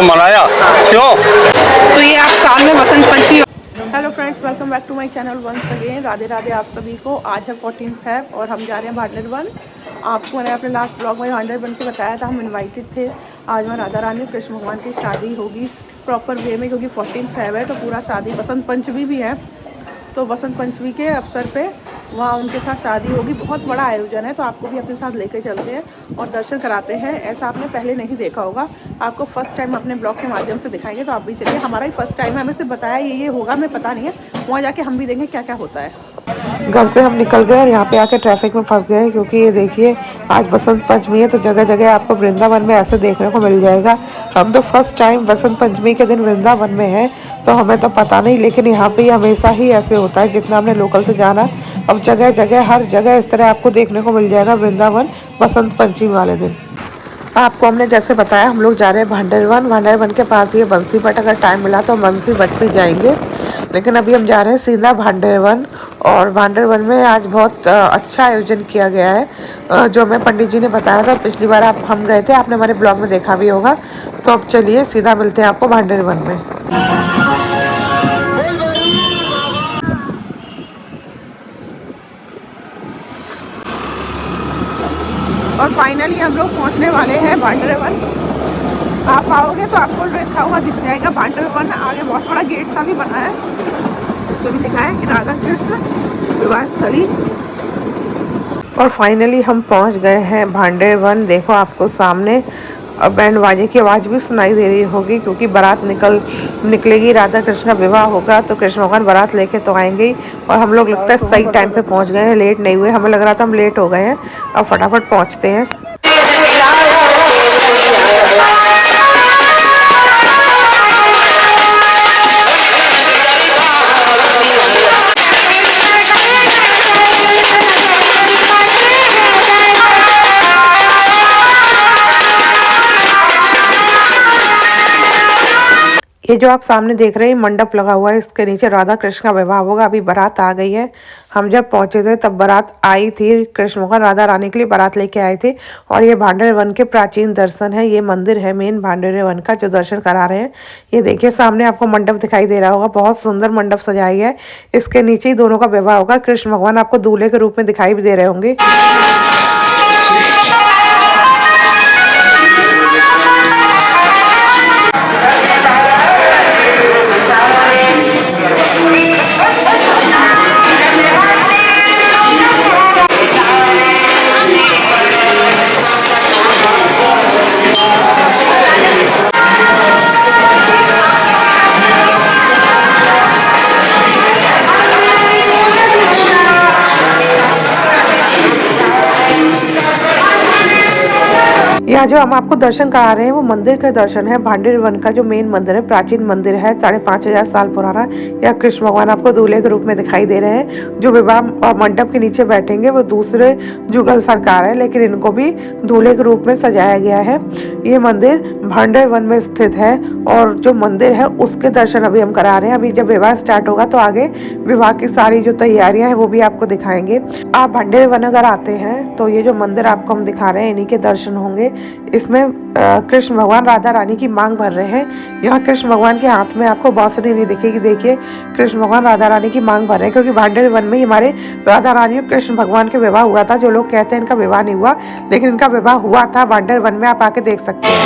मनाया क्यों? तो ये आप साल में Basant Panchami. Hello friends, welcome back to my channel once again. Radhe Radhe आप सभी को। आज है 14 फेब और हम जा रहे हैं भांडर वन। आपको मैंने अपने लास्ट ब्लॉग में भांडर वन से बताया था, हम इनवाइटेड थे। आज वहाँ राधा रानी कृष्ण भगवान की शादी होगी प्रॉपर वे में, क्योंकि 14 फेब है तो पूरा शादी, बसंत पंचमी भी है तो बसंत पंचमी के अवसर पे वहाँ उनके साथ शादी होगी। बहुत बड़ा आयोजन है तो आपको भी अपने साथ लेकर चलते हैं और दर्शन कराते हैं। ऐसा आपने पहले नहीं देखा होगा, आपको फर्स्ट टाइम अपने ब्लॉग के माध्यम से दिखाएंगे। तो आप भी चलिए, हमारा ही फर्स्ट टाइम है। हमें सिर्फ बताया ये होगा, हमें पता नहीं है। वहाँ जाके हम भी देखेंगे क्या क्या होता है। घर से हम निकल गए और यहाँ पे आके ट्रैफिक में फंस गए, क्योंकि ये देखिए आज बसंत पंचमी है तो जगह जगह आपको वृंदावन में ऐसे देखने को मिल जाएगा। हम तो फर्स्ट टाइम बसंत पंचमी के दिन वृंदावन में हैं तो हमें तो पता नहीं, लेकिन यहाँ पे हमेशा ही ऐसे होता है जितना हमने लोकल से जाना। अब जगह जगह हर जगह इस तरह आपको देखने को मिल जाएगा वृंदावन बसंत पंचमी वाले दिन। आपको हमने जैसे बताया, हम लोग जा रहे हैं भांडर वन के पास ये बंसी बट, अगर टाइम मिला तो बंसी बट भी जाएंगे, लेकिन अभी हम जा रहे हैं सीधा भांडर वन। और भांडर वन में आज बहुत अच्छा आयोजन किया गया है, जो हमें पंडित जी ने बताया था। पिछली बार हम गए थे, आपने हमारे ब्लॉग में देखा भी होगा। तो अब चलिए सीधा मिलते हैं आपको भांडर वन में। और फाइनली हम लोग पहुंचने वाले हैं भांडर वन। आप आओगे तो आपको लिखा हुआ दिख जाएगा भांडर वन। आगे बहुत बड़ा गेट सा भी बना है, उसको भी लिखा है कि राधा कृष्ण विवाह स्थली। और फाइनली हम पहुंच गए हैं भांडर वन। देखो आपको सामने बैंड बाजे की आवाज़ भी सुनाई दे रही होगी, क्योंकि बारात निकलेगी, राधा कृष्ण का विवाह होगा तो कृष्ण भगवान बारात लेके तो आएंगे ही। और हम लोग लगता है सही टाइम पे पहुंच गए हैं, लेट नहीं हुए। हमें लग रहा था हम लेट हो गए हैं। अब फटाफट पहुंचते हैं। ये जो आप सामने देख रहे हैं मंडप लगा हुआ है, इसके नीचे राधा कृष्ण का विवाह होगा। अभी बारात आ गई है। हम जब पहुंचे थे तब बारात आई थी, कृष्ण भगवान राधा रानी के लिए बारात लेके आए थे। और ये भांडर वन के प्राचीन दर्शन है, ये मंदिर है मेन भांडर वन का जो दर्शन करा रहे हैं। ये देखिए सामने आपको मंडप दिखाई दे रहा होगा, बहुत सुंदर मंडप सजाई है। इसके नीचे ही दोनों का विवाह होगा। कृष्ण भगवान आपको दूल्हे के रूप में दिखाई भी दे रहे होंगे। यहाँ जो हम आपको दर्शन करा रहे हैं वो मंदिर का दर्शन है। भांडर वन का जो मेन मंदिर है, प्राचीन मंदिर है, 5,500 साल पुराना। यहाँ कृष्ण भगवान आपको दूल्हे के रूप में दिखाई दे रहे हैं। जो विवाह मंडप के नीचे बैठेंगे वो दूसरे जुगल सरकार है, लेकिन इनको भी दूल्हे के रूप में सजाया गया है। ये मंदिर भांडर वन में स्थित है और जो मंदिर है उसके दर्शन अभी हम करा रहे हैं। अभी जब विवाह स्टार्ट होगा तो आगे विवाह की सारी जो तैयारियां हैं वो भी आपको दिखाएंगे। आप भांडर वन अगर आते हैं तो ये जो मंदिर आपको हम दिखा रहे हैं इन्हीं के दर्शन होंगे। इसमें कृष्ण भगवान राधा रानी की मांग भर रहे हैं। यहाँ कृष्ण भगवान के हाथ में आपको बांसुरी नहीं दिखेगी। देखिए कृष्ण भगवान राधा रानी की मांग भर रहे हैं, क्योंकि भांडर वन में ही हमारे राधा रानी और कृष्ण भगवान के विवाह हुआ था। जो लोग कहते हैं इनका विवाह नहीं हुआ, लेकिन इनका विवाह हुआ था भांडर वन में, आप आके देख सकते हैं।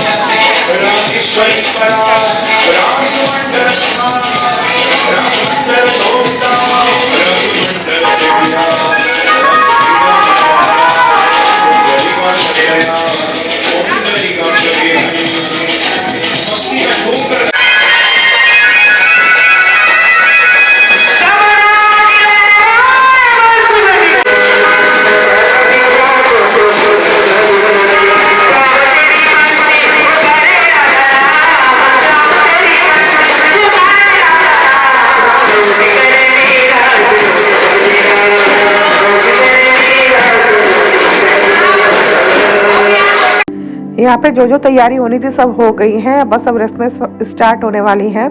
यहाँ पे जो जो तैयारी होनी थी सब हो गई है, बस अब रस्में स्टार्ट होने वाली हैं।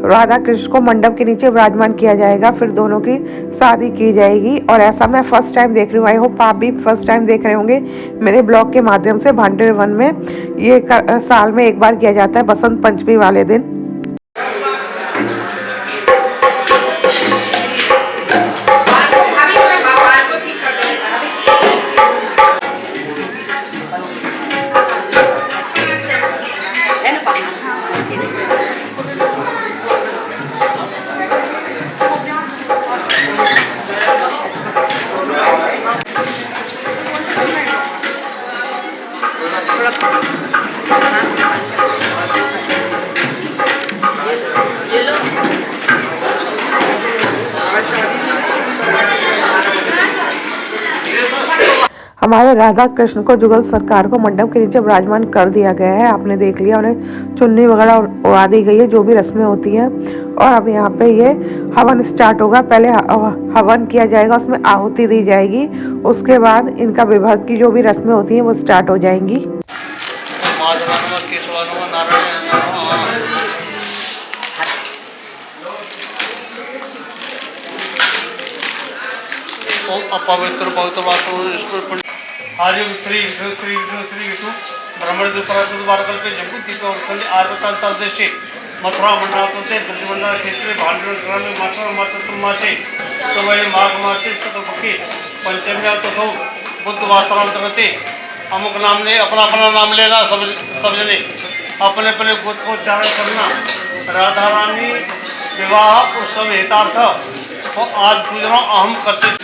राधा कृष्ण को मंडप के नीचे विराजमान किया जाएगा, फिर दोनों की शादी की जाएगी। और ऐसा मैं फर्स्ट टाइम देख रही हूँ, आई होप आप भी फर्स्ट टाइम देख रहे होंगे मेरे ब्लॉग के माध्यम से। भांडेर वन में ये साल में एक बार किया जाता है, बसंत पंचमी वाले दिन। हमारे राधा कृष्ण को जुगल सरकार को मंडप के नीचे विराजमान कर दिया गया है। आपने देख लिया, उन्हें चुन्नी वगैरह उड़ा दी गई है, जो भी रस्में होती हैं। और अब यहाँ पे ये हवन स्टार्ट होगा। पहले हवन किया जाएगा, उसमें आहुति दी जाएगी, उसके बाद इनका विवाह की जो भी रस्में होती हैं वो स्टार्ट हो जाएंगी। अपवित्र पवित्र वास्तव आर्य श्री विष्णु श्री विष्णु श्री विष्णु ब्रह्मण द्वारकल्पे जम्बू दीप और संधि आर्यतांतर देशे मथुरा मंडलात से ब्रजमंडल क्षेत्र भांडुर ग्राम में मात्र मात्र मासे तो वही माघ मासे चतुर्मुखी पंचम्या तो बुद्ध वास्तरांतरते अमुक नाम ने अपना अपना नाम लेना, सब जने अपने अपने गोत्र को उच्चारण करना। राधा रानी विवाह उत्सव हितार्थ तो आज पूजना अहम करते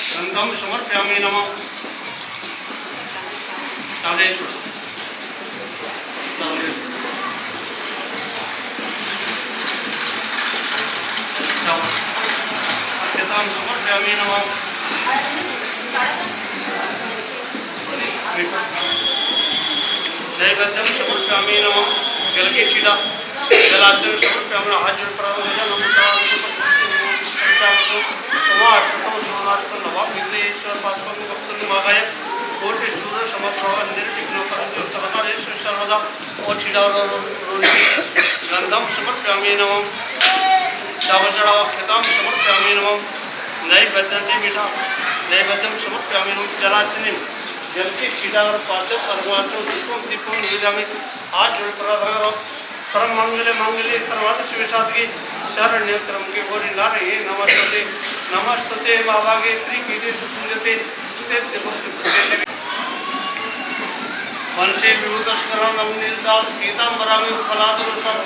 गंधम समर्पयामि नमः। समर्पयामि नमः। नैवेद्यम समर्पयामि नमः। जल की छिटा जलाचल समर्पयामि नमः। हाथ जोड़ प्रार्थना गंधम समर्पयामि नमः। चावल चढ़ावा खेताम समर्पयामि नमः। नैवेद्यंते मीठा नैवेद्यम समर्पयामि नमः। जलाचनि जल की छिटा और पाचक अर्वाचो दीपम दीपम विजामि। हाथ जोड़ प्रार्थना करो। सर्व मंगले मंगले सर्वार्थ शिव साधके शरण्य त्र्यंबके गौरी नारायणे नमस्ते। नमस्ते महाभागे त्रिकीटे सुपूज्यते वंशे विभूतस्करं नवनीलदास पीताम्बरामि फलादरुषं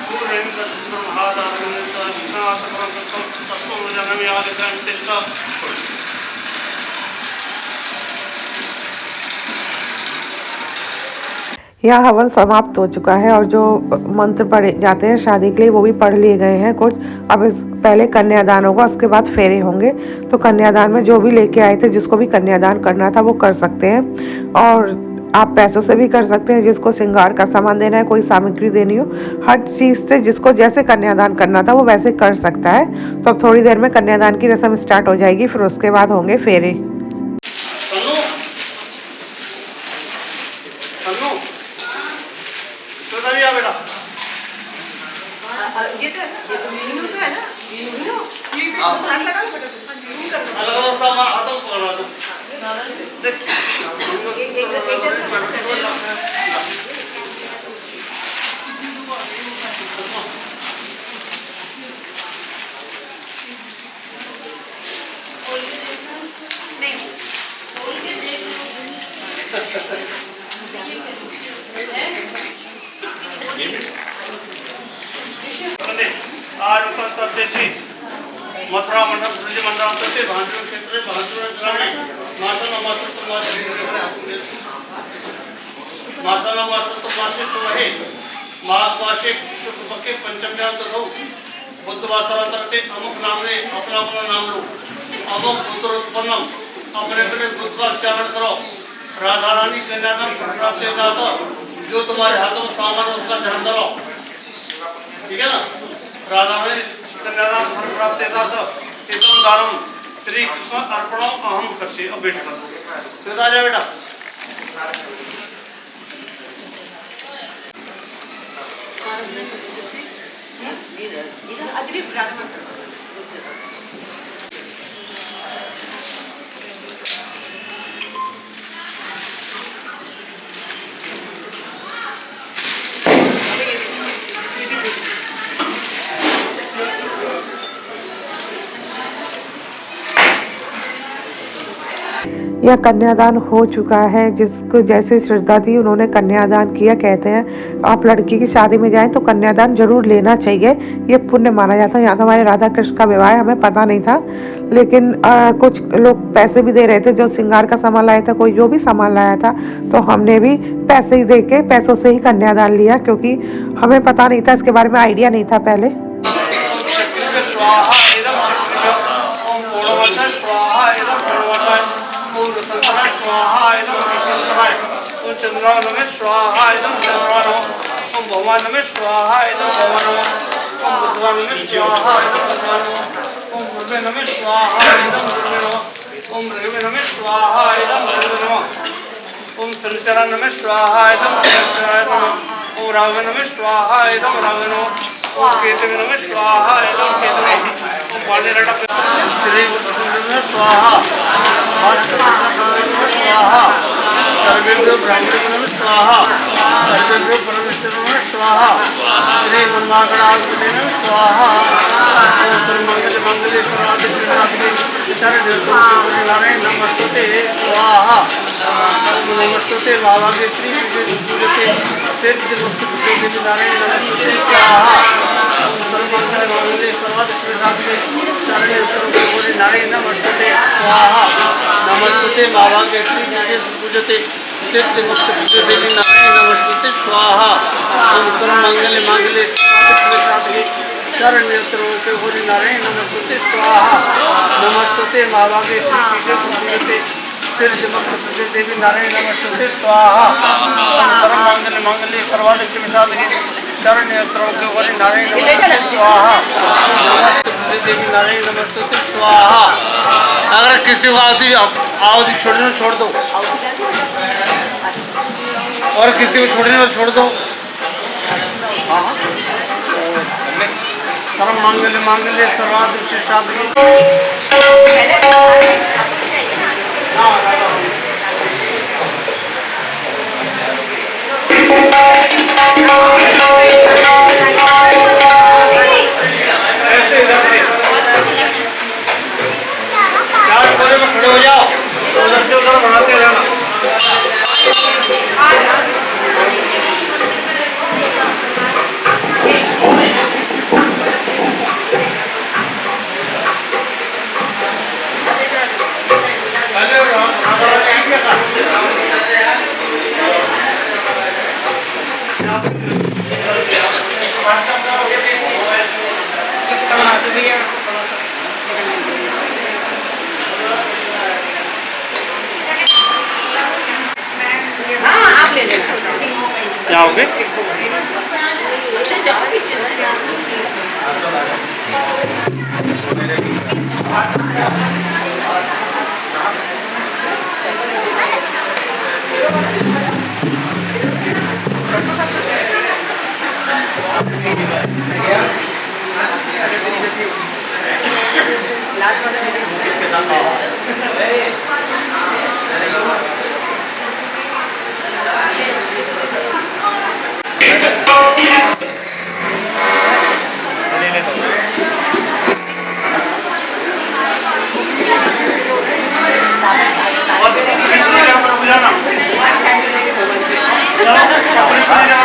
पूर्णेन्द्र महादानंदनाथपरं तत्त्वं जनमे आदितं तिष्ठा। यह हवन समाप्त हो चुका है और जो मंत्र पढ़े जाते हैं शादी के लिए वो भी पढ़ लिए गए हैं कुछ। अब इस पहले कन्यादान होगा, उसके बाद फेरे होंगे। तो कन्यादान में जो भी लेके आए थे, जिसको भी कन्यादान करना था वो कर सकते हैं। और आप पैसों से भी कर सकते हैं, जिसको श्रृंगार का सामान देना है, कोई सामग्री देनी हो, हर चीज़ से जिसको जैसे कन्यादान करना था वो वैसे कर सकता है। तो अब थोड़ी देर में कन्यादान की रस्म स्टार्ट हो जाएगी, फिर उसके बाद होंगे फेरे। ये तो मीनू तो है ना, मीनू हाथ लगा लो बेटा, देशी मथुरा मंडल ब्रज मंडल से भांडुर क्षेत्र भांडुर ग्रामे मासन मासे सुहे माघ मासे शुक्ल पक्ष पंचम्यां तथो बुद्धवासरांतरते अमुक नामने अपना अपना नाम लो अमुक पुत्रोत्पन्नम अपने अपने पुत्रोच्चारण करो राधा रानी कन्यादान प्राप्त जाता जो तुम्हारे हाथों में सामान उसका ध्यान धरो ठीक है ना राधा रानी कन्यादान प्राप्त जाता इदम दानम श्री कृष्ण अर्पणो अहम करसी अब बैठ कर तो आ जा बेटा इधर अदरी प्रार्थना यह कन्यादान हो चुका है। जिसको जैसे श्रद्धा थी उन्होंने कन्यादान किया। कहते हैं आप लड़की की शादी में जाएं तो कन्यादान जरूर लेना चाहिए, ये पुण्य माना जाता है। यहाँ तो हमारे राधा कृष्ण का विवाह है, हमें पता नहीं था, लेकिन कुछ लोग पैसे भी दे रहे थे, जो श्रृंगार का सामान लाया था, कोई जो भी सामान लाया था, तो हमने भी पैसे ही दे के पैसों से ही कन्यादान लिया, क्योंकि हमें पता नहीं था, इसके बारे में आइडिया नहीं था पहले। स्वाहा इदं संतराय ओम चंद्राय नमः स्वाहा इदं चंद्राय ओम भगवान नमः स्वाहा इदं भगवान ओम बुद्धाय नमः स्वाहा इदं बुद्धाय ओम गुरुवे नमः स्वाहा इदं गुरुवे ओम ऋवे नमः स्वाहा इदं ऋवे ओम शनिचराय नमः स्वाहा इदं शनिचराय ओम राघवे नमः स्वाहा इदं राघवे ओम केतवे नमः स्वाहा इदं केतवे ओम पाणिरट श्री नमः स्वाहा स्वाहा सर्वेभ्यो ब्राह्मणेभ्यो नमः स्वाहा सर्वेभ्यो परमेश्वरो नमः स्वाहा श्री मंगलागणाधिपते नमः स्वाहा ओम सर्वमंगल मंगले सर्वार्थ सिद्धिदात्रे शरण्य नारायण नमस्ते स्वाहा नमस्ते बाबा के श्री विजय सिद्ध मुक्त देवी नारायण नमस्ते स्वाहा ओम सर्वमंगल मंगले सर्वार्थ सिद्धिदात्रे शरण्य नारायण नमस्ते स्वाहा नमस्ते बाबा के श्री विजय पूजते सिद्ध मुक्त देवी नारायण नमस्ते स्वाहा ओम सर्वमंगल मंगले शरण्य होली नारायण नमस्ते स्वाहा नमस्ते बाबा के श्री विजय पूजते सिद्ध मुक्त देवी नारायण नमस्ते स्वाहा ओम सर्वमंगल मंगले सर्वालक्ष्मी साधके शरण्य होली नारायण नमस्ते स्वाहा नमस्ते देवी नारायण नमस्ते स्वाहा। अगर किसी को आवती छोड़ दो और किसी को छोड़ने वाले छोड़ दो। सर्व मांगल्य मांगल्य सर्वार्थ साधके चार कोने में खड़े हो जाओ, उधर से उधर बढ़ाते रहना। जाओगे जाओ पीछे लास्ट वाला इसके साथ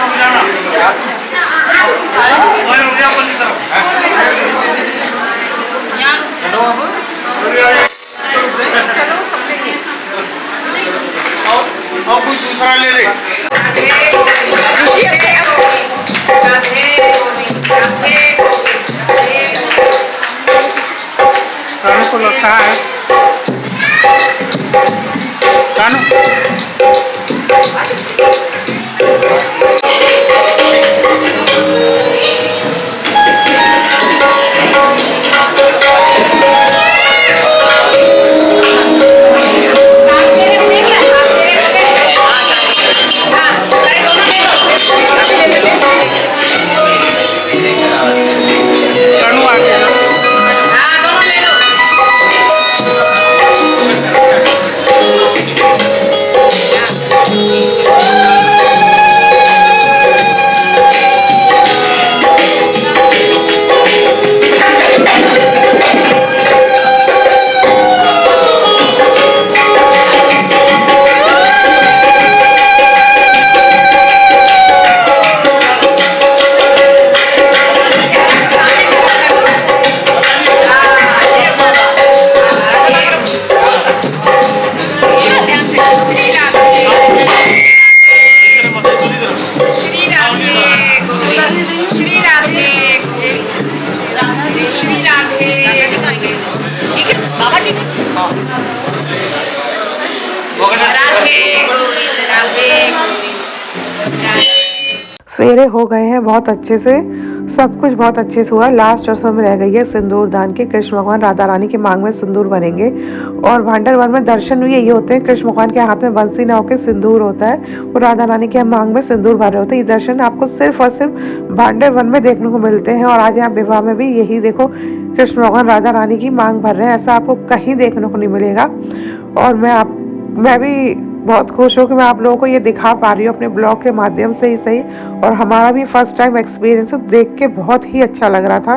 बुझाना चलो सबने ये और कोई दूसरा ले ले। कानू को लगता है कानू कानू आ गया ना। फेरे हो गए हैं बहुत अच्छे से, सब कुछ बहुत अच्छे से हुआ। लास्ट रस्म रह गई है सिंदूर दान की। कृष्ण भगवान राधा रानी की मांग में सिंदूर भरेंगे और भांडर वन में दर्शन भी यही होते हैं। कृष्ण भगवान के हाथ में बंसी ना होकर सिंदूर होता है और राधा रानी के मांग में सिंदूर भर रहे होते हैं। ये दर्शन आपको सिर्फ और सिर्फ भांडर वन में देखने को मिलते हैं। और आज यहाँ विवाह में भी यही देखो, कृष्ण भगवान राधा रानी की मांग भर रहे हैं। ऐसा आपको कहीं देखने को नहीं मिलेगा। और मैं भी बहुत खुश हूँ कि मैं आप लोगों को ये दिखा पा रही हूँ अपने ब्लॉग के माध्यम से ही सही। और हमारा भी फर्स्ट टाइम एक्सपीरियंस देख के बहुत ही अच्छा लग रहा था।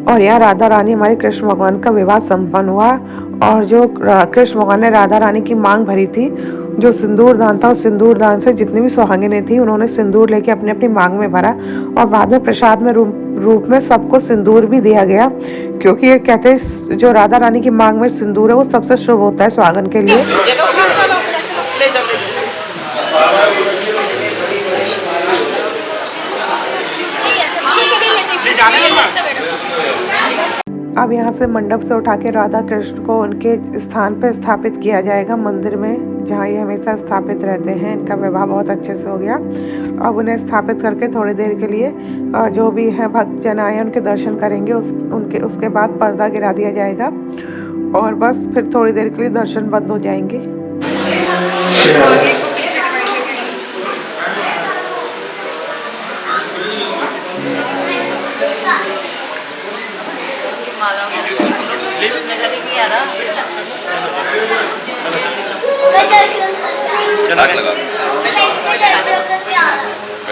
और यहाँ राधा रानी हमारे कृष्ण भगवान का विवाह संपन्न हुआ। और जो कृष्ण भगवान ने राधा रानी की मांग भरी थी, जो सिंदूर दान था, उस सिंदूर दान से जितनी भी सुहागिनें थी उन्होंने सिंदूर लेके अपनी अपनी मांग में भरा। और बाद में प्रसाद में रूप में सबको सिंदूर भी दिया गया, क्योंकि ये कहते हैं जो राधा रानी की मांग में सिंदूर है वो सबसे शुभ होता है सुहागन के लिए। अब यहाँ से मंडप से उठा के राधा कृष्ण को उनके स्थान पर स्थापित किया जाएगा मंदिर में, जहाँ ये हमेशा स्थापित रहते हैं। इनका विवाह बहुत अच्छे से हो गया। अब उन्हें स्थापित करके थोड़ी देर के लिए जो भी है भक्तजन आए उनके दर्शन करेंगे। उसके बाद पर्दा गिरा दिया जाएगा और बस फिर थोड़ी देर के लिए दर्शन बंद हो जाएंगे।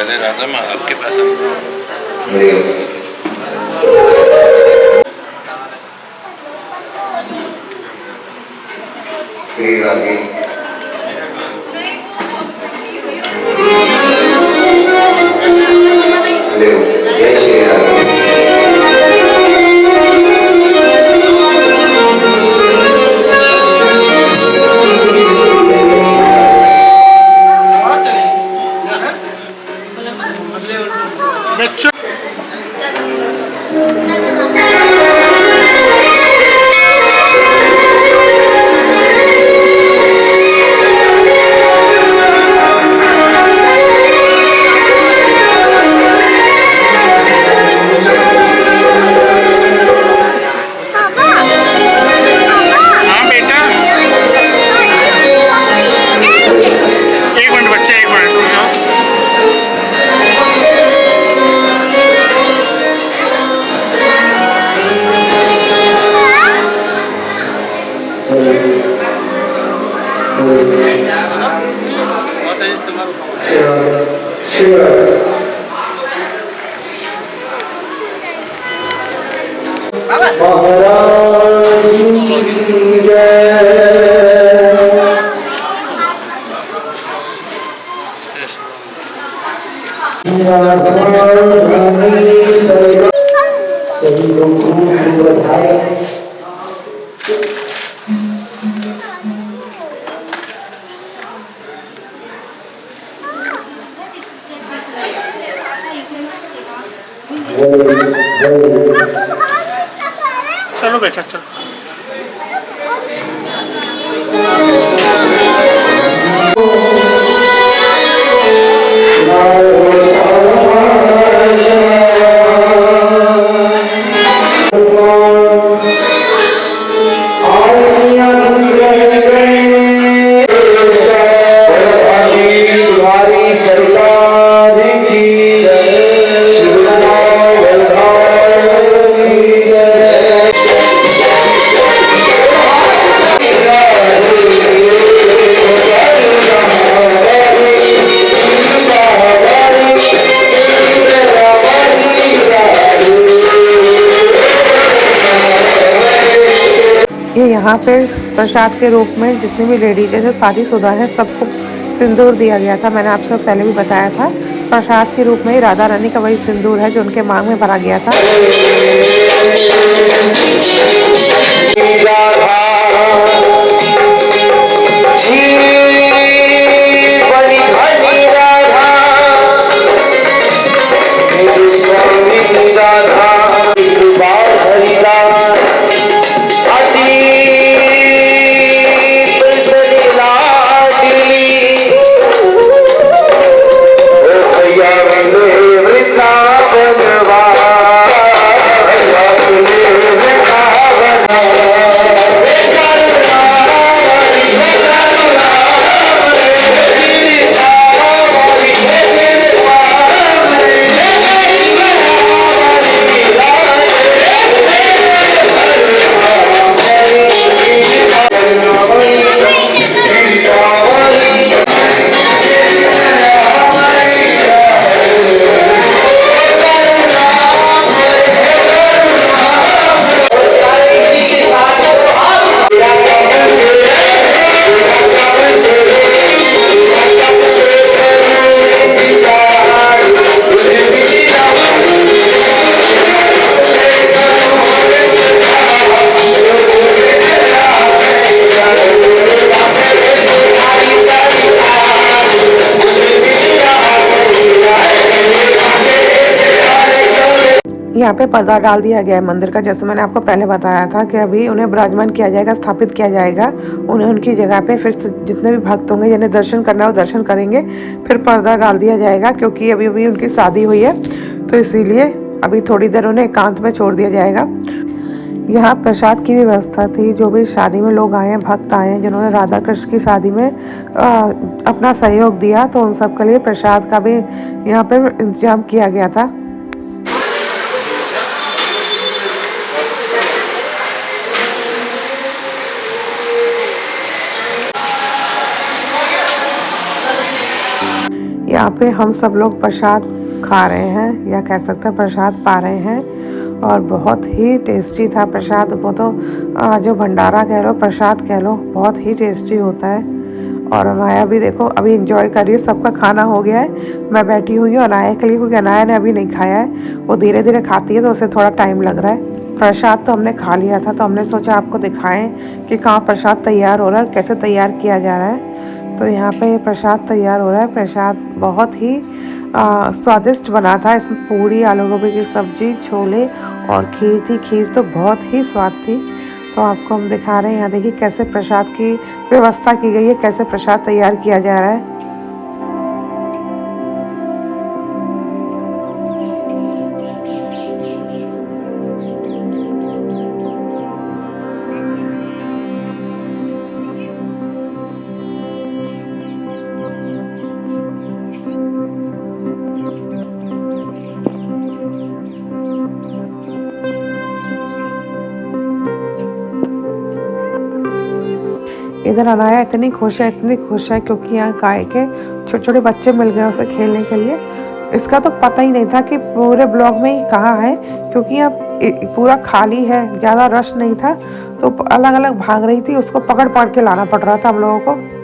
राधे राधे, मैं आपके पास आऊंगा। श्री राधे जय श्री राधे। बच्चों हाँ बेटा, एक मिनट बच्चे, एक मिनट रुक जाओ। महाराज की जय। सभी को खूब बधाई। चलो बेटा चलो। सरकार की ये यहाँ पे प्रसाद के रूप में जितनी भी लेडीज हैं जो शादीशुदा हैं सबको सिंदूर दिया गया था। मैंने आपसे पहले भी बताया था, प्रसाद के रूप में ही राधा रानी का वही सिंदूर है जो उनके मांग में भरा गया था। यहाँ पे पर्दा डाल दिया गया है मंदिर का, जैसे मैंने आपको पहले बताया था कि अभी उन्हें विराजमान किया जाएगा, स्थापित किया जाएगा उन्हें उनकी जगह पे। फिर जितने भी भक्त होंगे जिन्हें दर्शन करना है वो दर्शन करेंगे। फिर पर्दा डाल दिया जाएगा क्योंकि अभी अभी उनकी शादी हुई है, तो इसीलिए अभी थोड़ी देर उन्हें एकांत में छोड़ दिया जाएगा। यहाँ प्रसाद की व्यवस्था थी। जो भी शादी में लोग आए हैं, भक्त आए हैं जिन्होंने राधा कृष्ण की शादी में अपना सहयोग दिया, तो उन सब के लिए प्रसाद का भी यहाँ पे इंतजाम किया गया था। यहाँ पे हम सब लोग प्रसाद खा रहे हैं या कह सकते हैं प्रसाद पा रहे हैं और बहुत ही टेस्टी था प्रसाद। वो तो जो भंडारा कह लो प्रसाद कह लो बहुत ही टेस्टी होता है। और अनाया भी देखो अभी एंजॉय कर रही है, सबका खाना हो गया है, मैं बैठी हुई हूँ अनाया के लिए क्योंकि अनाया ने अभी नहीं खाया है, वो धीरे धीरे खाती है तो उसे थोड़ा टाइम लग रहा है। प्रसाद तो हमने खा लिया था तो हमने सोचा आपको दिखाएं कि कहाँ प्रसाद तैयार हो रहा है, कैसे तैयार किया जा रहा है। तो यहाँ पे प्रसाद तैयार हो रहा है। प्रसाद बहुत ही स्वादिष्ट बना था। इसमें पूरी आलू गोभी की सब्जी, छोले और खीर थी। खीर तो बहुत ही स्वाद थी। तो आपको हम दिखा रहे हैं, यहाँ देखिए कैसे प्रसाद की व्यवस्था की गई है, कैसे प्रसाद तैयार किया जा रहा है। इधर अनाया इतनी खुश है क्योंकि यहाँ गाय के छोटे छोटे बच्चे मिल गए उसे खेलने के लिए। इसका तो पता ही नहीं था कि पूरे ब्लॉक में ही कहाँ है, क्योंकि यहाँ पूरा खाली है, ज़्यादा रश नहीं था तो अलग अलग भाग रही थी, उसको पकड़ पकड़ के लाना पड़ रहा था हम लोगों को।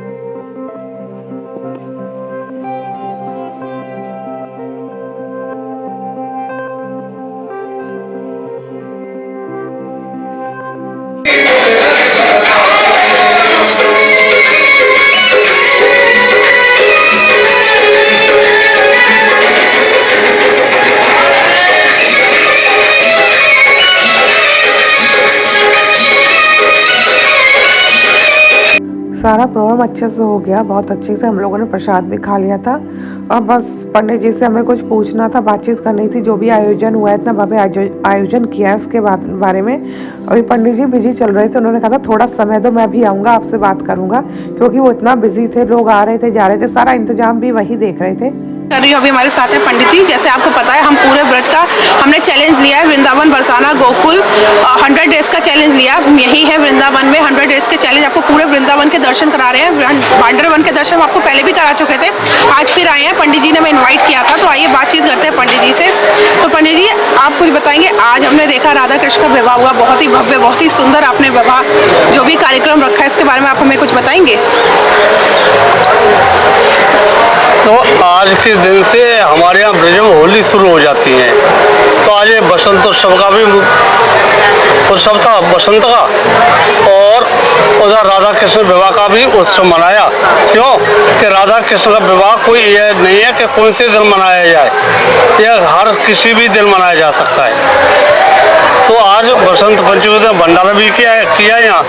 सारा प्रोग्राम अच्छे से हो गया, बहुत अच्छे से हम लोगों ने प्रसाद भी खा लिया था। और बस पंडित जी से हमें कुछ पूछना था, बातचीत करनी थी। जो भी आयोजन हुआ है, इतना भव्य आयोजन किया है उसके बारे में अभी पंडित जी बिजी चल रहे थे। उन्होंने कहा था थोड़ा समय दो, मैं भी आऊँगा आपसे बात करूँगा, क्योंकि वो इतना बिजी थे, लोग आ रहे थे जा रहे थे, सारा इंतजाम भी वही देख रहे थे। कर रही हूँ अभी हमारे साथ है पंडित जी। जैसे आपको पता है हम पूरे व्रत का हमने चैलेंज लिया है, वृंदावन बरसाना गोकुल 100 डेज का चैलेंज लिया। यही है वृंदावन में 100 डेज के चैलेंज, आपको पूरे वृंदावन के दर्शन करा रहे हैं। भांडर वन के दर्शन आपको पहले भी करा चुके थे, आज फिर आए हैं। पंडित जी ने हमें इन्वाइट किया था, तो आइए बातचीत करते हैं पंडित जी से। तो पंडित जी आप कुछ बताएंगे, आज हमने देखा राधा कृष्ण का विवाह हुआ, बहुत ही भव्य बहुत ही सुंदर आपने विवाह जो भी कार्यक्रम रखा है इसके बारे में आप हमें कुछ बताएंगे। तो आज के दिन से हमारे यहाँ ब्रज में होली शुरू हो जाती है। तो आज ये बसंतोत्सव का भी उत्सव था, बसंत का, और उधर राधा कृष्ण विवाह का भी उत्सव मनाया। क्यों कि राधा कृष्ण का विवाह कोई ये नहीं है कि कौन से दिन मनाया जाए, यह हर किसी भी दिन मनाया जा सकता है। तो आज बसंत पंचमी में भंडारा भी किया यहाँ,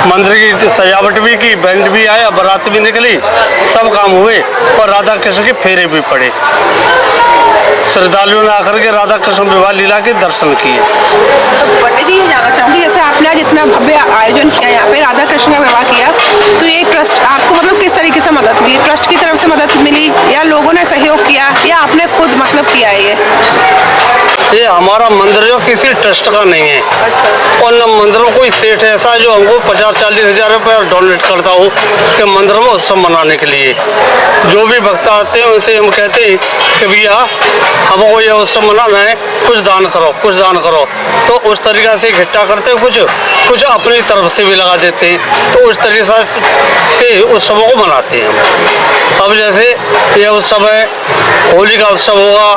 मंदिर की सजावट भी की, बैंड भी आया, बारात भी निकली, सब काम हुए और राधा कृष्ण के फेरे भी पड़े। श्रद्धालुओं ने आकर के राधा कृष्ण विवाह लीला के दर्शन किए। तो पंडित जी ये जानना चाहूँगी, जैसे आपने आज इतना भव्य आयोजन किया यहाँ पे राधा कृष्ण का विवाह किया, तो ये ट्रस्ट आपको मतलब किस तरीके से मदद मिली? ट्रस्ट की तरफ से मदद मिली या लोगों ने सहयोग किया या आपने खुद मतलब किया है? ये हमारा मंदिर जो किसी ट्रस्ट का नहीं है। अच्छा। और न मंदिर में कोई सेठ ऐसा जो हमको 50-40 हज़ार रुपये डोनेट करता हो कि मंदिर में उत्सव मनाने के लिए। जो भी भक्त आते हैं उनसे हम कहते हैं कि भैया हमको ये उत्सव मनाना है, कुछ दान करो, कुछ दान करो। तो उस तरीक़े से इकट्ठा करते हैं, कुछ अपनी तरफ से भी लगा देते हैं। तो उस तरीके से उत्सवों को मनाते हैं हम। अब जैसे यह उत्सव है, होली का उत्सव होगा,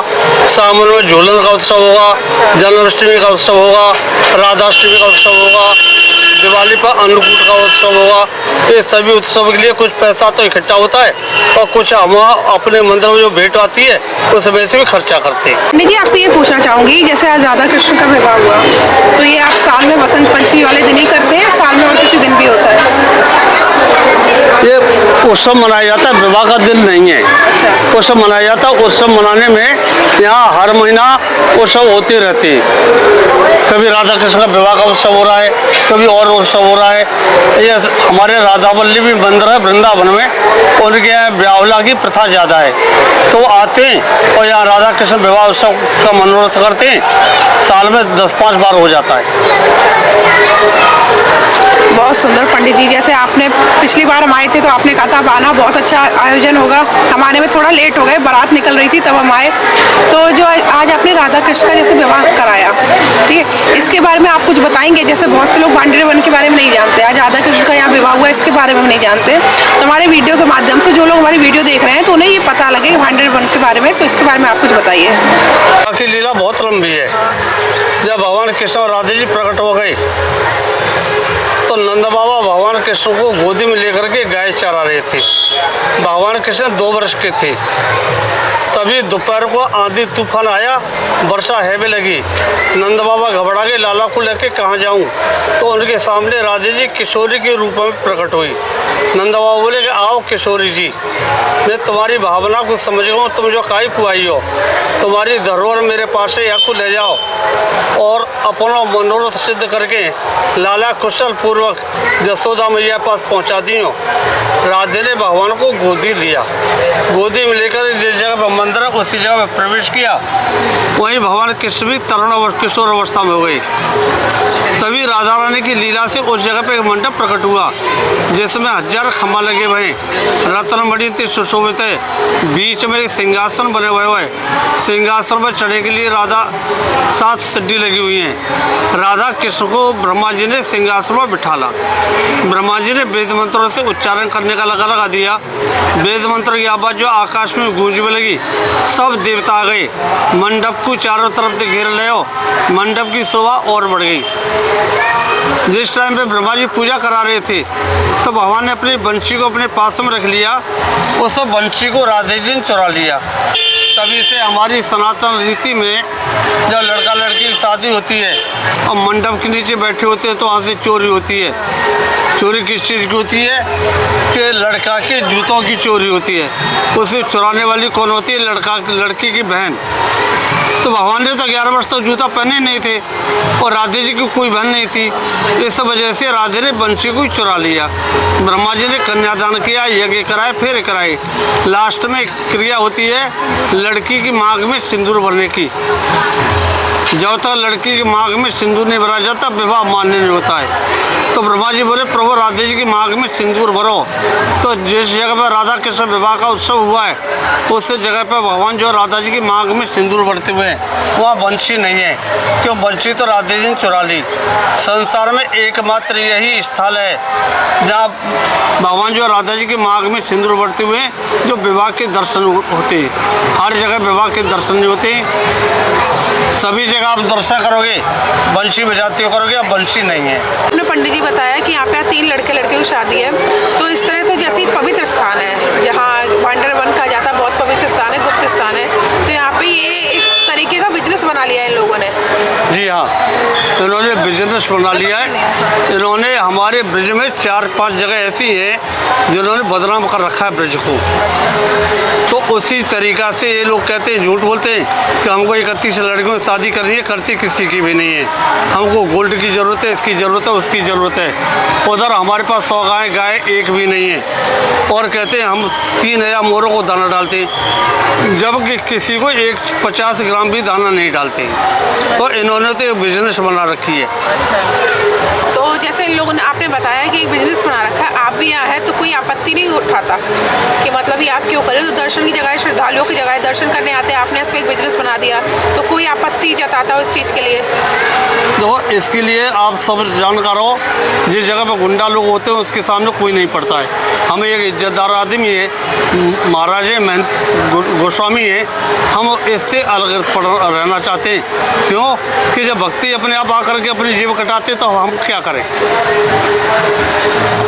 सावन में झूलन का उत्सव होगा, जन्माष्टमी का उत्सव होगा, राधाष्टमी का उत्सव होगा, दिवाली पर अन्नकूट का उत्सव होगा। ये सभी उत्सव के लिए कुछ पैसा तो इकट्ठा होता है और कुछ हम अपने मंदिर में जो भेंट आती है उसमें से भी खर्चा करते हैं। निजी आपसे ये पूछना चाहूँगी, जैसे आज राधा कृष्ण का विवाह हुआ, तो ये आप साल में बसंत पंचमी वाले दिन ही करते हैं, साल में और किसी दिन भी होता है? ये उत्सव मनाया जाता है, विवाह का दिन नहीं है। अच्छा। उत्सव मनाया जाता है। उत्सव मनाने में यहाँ हर महीना उत्सव होते रहते हैं। कभी राधा कृष्ण का विवाह का उत्सव हो रहा है, कभी और उत्सव हो रहा है। ये हमारे राधा वल्लभी मंदिर है वृंदावन में, उनके यहाँ ब्यावला की प्रथा ज़्यादा है, तो आते हैं और यहाँ राधा कृष्ण विवाह उत्सव का मनोरथ करते हैं। साल में 10-5 बार हो जाता है। बहुत सुंदर पंडित जी, जैसे आपने पिछली बार हम आए थे तो आपने कहा था अब आना, बहुत अच्छा आयोजन होगा। हम आने में थोड़ा लेट हो गए, बारात निकल रही थी तब हम आए। तो जो आज आपने राधा कृष्ण का जैसे विवाह कराया, ठीक है, इसके बारे में आप कुछ बताएंगे? जैसे बहुत से लोग भांडे वन के बारे में नहीं जानते, आज राधा कृष्ण का यहाँ विवाह हुआ इसके बारे में हम नहीं जानते, तो हमारे वीडियो के माध्यम से जो लोग हमारी वीडियो देख रहे हैं तो उन्हें ये पता लगे भांडे वन के बारे में, तो इसके बारे में आप कुछ बताइए। की लीला बहुत लंबी है। जब भगवान कृष्ण और राधे जी प्रकट हो गए तो नंद बाबा भगवान कृष्ण को गोदी में लेकर के गाय चरा रहे थे। भगवान कृष्ण 2 वर्ष के थे। तभी दोपहर को आंधी तूफान आया, वर्षा हैवे लगी। नंद बाबा घबरा के लाला को लेके कहाँ जाऊं, तो उनके सामने राधे जी किशोरी के रूप में प्रकट हुई। नंद बाबा बोले कि आओ किशोरी जी, मैं तुम्हारी भावना को समझ गया हूँ, तुम जो काई को आई हो, तुम्हारी धरोहर मेरे पास से यहाँ को ले जाओ और अपना मनोरथ सिद्ध करके लाला कुशल पूर्वक जसोदा मैया पास पहुँचा दी हो। राधे ने भगवान को गोदी लिया, गोदी में लेकर जिस जगह पर मंदिर है उसी जगह में प्रवेश किया। वहीं भगवान कृष्ण भी तरुण किशोर अवस्था में हो गई। तभी राधा रानी की लीला से उस जगह पे एक मंडप प्रकट हुआ जिसमें 1000 खम्भा लगे हुए हैं, रत्न मणि से सुशोभित है, बीच में एक सिंहासन बने हुए हैं। सिंहासन पर चढ़ने के लिए राधा 7 सीढ़ी लगी हुई हैं। राधा कृष्ण को ब्रह्मा जी ने सिंहासन पर बिठाला। ब्रह्मा जी ने वेद मंत्रों से उच्चारण करने का लगा दिया। वेद मंत्र की आवाज़ जो आकाश में गूंजने लगी, सब देवता आ गए, मंडप को चारों तरफ से घेर ले, मंडप की शोभा और बढ़ गई। जिस टाइम पे ब्रह्मा जी पूजा करा रहे थे तो भगवान ने अपनी बंशी को अपने पास में रख लिया, उस बंशी को राधे जी ने चुरा लिया। तभी से हमारी सनातन रीति में जब लड़का लड़की की शादी होती है और मंडप के नीचे बैठे होते हैं तो वहाँ से चोरी होती है। चोरी किस चीज़ की होती है कि लड़का के जूतों की चोरी होती है। उसे चुराने वाली कौन होती है? लड़की की बहन। तो भगवान ने तो 11 वर्ष तक जूता पहने नहीं थे और राधे जी की कोई बहन नहीं थी, इस वजह से राधे ने बंशी को चुरा लिया। ब्रह्मा जी ने कन्यादान किया, यज्ञ कराए, फिर कराए। लास्ट में क्रिया होती है लड़की की मांग में सिंदूर भरने की। जब तक लड़की की मांग में सिंदूर नहीं भरा जाता विवाह मान्य नहीं होता है। तो ब्रह्मा जी बोले प्रभु राधे जी की मांग में सिंदूर भरो। तो जिस जगह पर राधा कृष्ण विवाह का उत्सव हुआ है उस जगह पर भगवान जो राधा जी की मांग में सिंदूर भरते हुए हैं वहाँ बंशी नहीं है, क्यों? बंशी तो राधे जी ने चुरा ली। संसार में एकमात्र यही स्थल है जहाँ भगवान जो राधा जी की मांग में सिंदूर भरते हुए जो विवाह के दर्शन होते हैं। हर जगह विवाह के दर्शन नहीं होते। सभी जगह आप दर्शन करोगे बंशी बजाते हो करोगे, अब बंशी नहीं है। आपने पंडित जी बताया कि यहाँ पे 3 लड़के लड़कियों की शादी है, तो इस तरह से जैसे पवित्र स्थान है जहाँ भांडर वन कहा जाता है, बहुत पवित्र स्थान है, गुप्त स्थान है, तो यहाँ पे ये एक तरीके का बिजनेस बना लिया है इन लोगों ने। जी हाँ, इन्होंने बिजनेस बना लिया है। इन्होंने हमारे ब्रिज में 4-5 जगह ऐसी है जिन्होंने बदनाम कर रखा है ब्रिज को। तो उसी तरीक़ा से ये लोग कहते हैं, झूठ बोलते हैं कि हमको 31 लड़कियों से शादी करनी है, करती किसी की भी नहीं है। हमको गोल्ड की ज़रूरत है, इसकी ज़रूरत है, उसकी ज़रूरत है। उधर हमारे पास 100 गाय एक भी नहीं है और कहते हैं हम 3000 मोरों को दाना डालते हैं, जबकि किसी को 50 ग्राम भी दाना नहीं डालते। तो इन्होंने तो एक बिजनेस बना रखी है। तो जैसे इन लोगों ने आपने बताया कि एक बिजनेस बना रखा है, आप भी यहाँ हैं तो कोई आपत्ति नहीं उठाता कि मतलब ये आप क्यों करें? तो दर्शन की जगह, श्रद्धालुओं की जगह दर्शन करने आते हैं, आपने इसको एक बिजनेस बना दिया, तो कोई आपत्ति जताता हो इस चीज़ के लिए? देखो, इसके लिए आप सब जानकार हो, जिस जगह पर गुंडा लोग होते हैं उसके सामने कोई नहीं पड़ता है। हम एक इज्जतदार आदमी है, महाराज है, गोस्वामी है, हम इससे अलग रहना चाहते हैं। क्यों कि जब भक्ति अपने आप आकर के अपनी जीव कटाते तो हम क्या करें?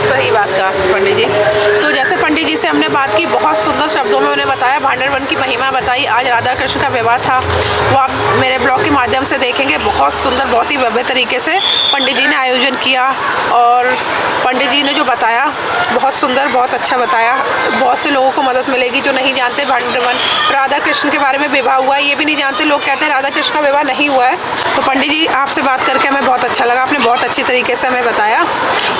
सही बात कहा पंडित जी। तो जैसे पंडित जी से हमने बात की, बहुत सुंदर शब्दों में उन्हें बताया, भांडर वन की महिमा बताई। आज राधा कृष्ण का विवाह था, वो आप मेरे ब्लॉग के माध्यम से देखेंगे। बहुत सुंदर, बहुत ही भव्य तरीके से पंडित जी ने आयोजन किया और पंडित जी ने जो बताया बहुत सुंदर, बहुत अच्छा बताया। बहुत से लोगों को मदद मिलेगी जो नहीं जानते भांडर वन राधा कृष्ण के बारे में विवाह हुआ है, ये भी नहीं जानते। लोग कहते हैं राधा कृष्ण का विवाह नहीं हुआ है। तो पंडित जी आपसे बात करके हमें बहुत अच्छा लगा, आपने बहुत अच्छी तरीके से हमें बताया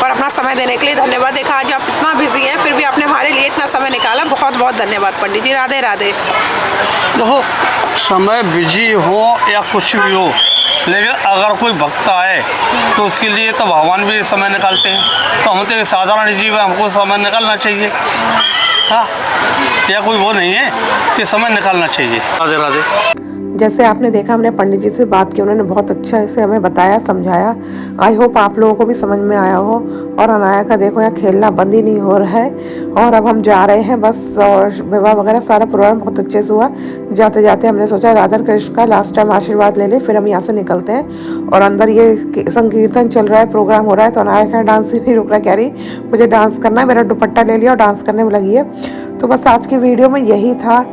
और अपना समय देने के लिए धन्यवाद। देखा आज आप इतना बिजी हैं फिर भी आपने हमारे लिए इतना समय निकाला, बहुत बहुत धन्यवाद पंडित जी। राधे राधे। देखो, समय बिजी हो या कुछ भी हो, लेकिन अगर कोई भक्त आए तो उसके लिए तो भगवान भी समय निकालते हैं। तो हम तो एक साधारण जीव है, हमको समय निकालना चाहिए। हाँ, या कोई वो नहीं है कि समय निकालना चाहिए। राधे राधे। जैसे आपने देखा, हमने पंडित जी से बात की, उन्होंने बहुत अच्छा से हमें बताया, समझाया। आई होप आप लोगों को भी समझ में आया हो। और अनाया का देखो यहाँ खेलना बंद ही नहीं हो रहा है। और अब हम जा रहे हैं बस, और विवाह वगैरह सारा प्रोग्राम बहुत अच्छे से हुआ। जाते जाते हमने सोचा राधा कृष्ण का लास्ट टाइम आशीर्वाद ले ले, फिर हम यहाँ से निकलते हैं। और अंदर ये संकीर्तन चल रहा है, प्रोग्राम हो रहा है, तो अनाया का डांस ही नहीं रुक रहा, कह रही मुझे डांस करना है। मेरा दुपट्टा ले लिया और डांस करने में लगी है। तो बस आज की वीडियो में यही था।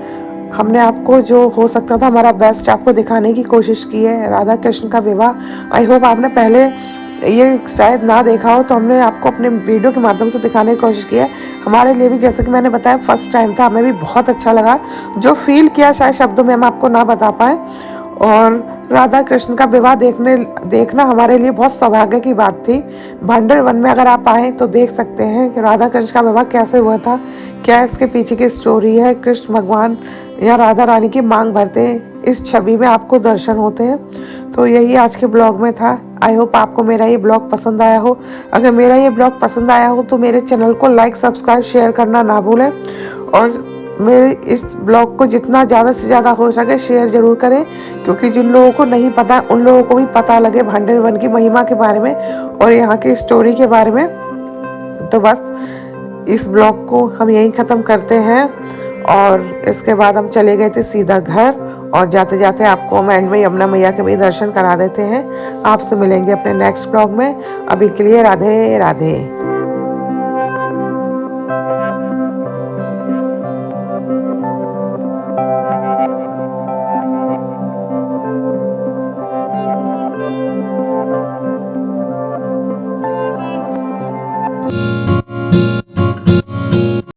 हमने आपको जो हो सकता था हमारा बेस्ट आपको दिखाने की कोशिश की है, राधा कृष्ण का विवाह। आई होप आपने पहले ये शायद ना देखा हो, तो हमने आपको अपने वीडियो के माध्यम से दिखाने की कोशिश की है। हमारे लिए भी, जैसे कि मैंने बताया, फर्स्ट टाइम था, हमें भी बहुत अच्छा लगा। जो फील किया शायद शब्दों में हम आपको ना बता पाए। और राधा कृष्ण का विवाह देखना हमारे लिए बहुत सौभाग्य की बात थी। भांडर वन में अगर आप आएँ तो देख सकते हैं कि राधा कृष्ण का विवाह कैसे हुआ था, क्या इसके पीछे की स्टोरी है। कृष्ण भगवान या राधा रानी की मांग भरते हैं, इस छवि में आपको दर्शन होते हैं। तो यही आज के ब्लॉग में था। आई होप आपको मेरा ये ब्लॉग पसंद आया हो। अगर मेरा ये ब्लॉग पसंद आया हो तो मेरे चैनल को लाइक, सब्सक्राइब, शेयर करना ना भूलें। और मेरे इस ब्लॉग को जितना ज़्यादा से ज़्यादा हो सके शेयर ज़रूर करें, क्योंकि जिन लोगों को नहीं पता उन लोगों को भी पता लगे भांडर वन की महिमा के बारे में और यहाँ की स्टोरी के बारे में। तो बस इस ब्लॉग को हम यहीं ख़त्म करते हैं। और इसके बाद हम चले गए थे सीधा घर, और जाते जाते आपको हम एंड में यमुना मैया के भी दर्शन करा देते हैं। आपसे मिलेंगे अपने नेक्स्ट ब्लॉग में। अभी के लिए राधे राधे।